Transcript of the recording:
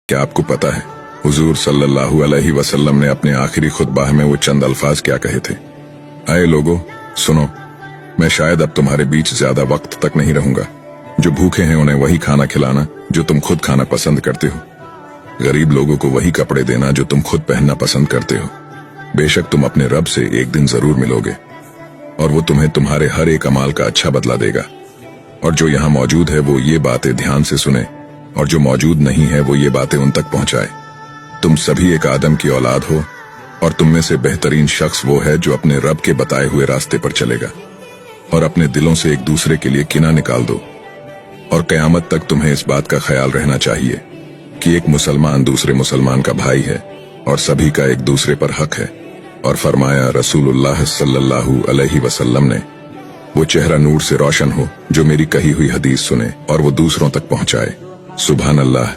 क्या आपको पता है हुजूर सल्लल्लाहु अलैहि वसल्लम ने अपने आखिरी खुतबा में वो चंद अल्फाज क्या कहे थे? आए लोगों, सुनो, मैं शायद अब तुम्हारे बीच ज्यादा वक्त तक नहीं रहूंगा। जो भूखे हैं उन्हें वही खाना खिलाना जो तुम खुद खाना पसंद करते हो। गरीब लोगों को वही कपड़े देना जो तुम खुद पहनना पसंद करते हो। बेशक तुम अपने रब से एक दिन जरूर मिलोगे और वो तुम्हें तुम्हारे हर एक अमाल का अच्छा बदला देगा। और जो यहाँ मौजूद है वो ये बातें ध्यान से सुने, और जो मौजूद नहीं है वो ये बातें उन तक पहुंचाए। तुम सभी एक आदम की औलाद हो, और तुम में से बेहतरीन शख्स वो है जो अपने रब के बताए हुए रास्ते पर चलेगा। और अपने दिलों से एक दूसरे के लिए किना निकाल दो। और कयामत तक तुम्हें इस बात का ख्याल रहना चाहिए कि एक मुसलमान दूसरे मुसलमान का भाई है और सभी का एक दूसरे पर हक है। और फरमाया रसूलुल्लाह सल्लल्लाहु अलैहि वसल्लम ने, वो चेहरा नूर से रोशन हो जो मेरी कही हुई हदीस सुने और वो दूसरों तक पहुंचाए। सुभान अल्लाह।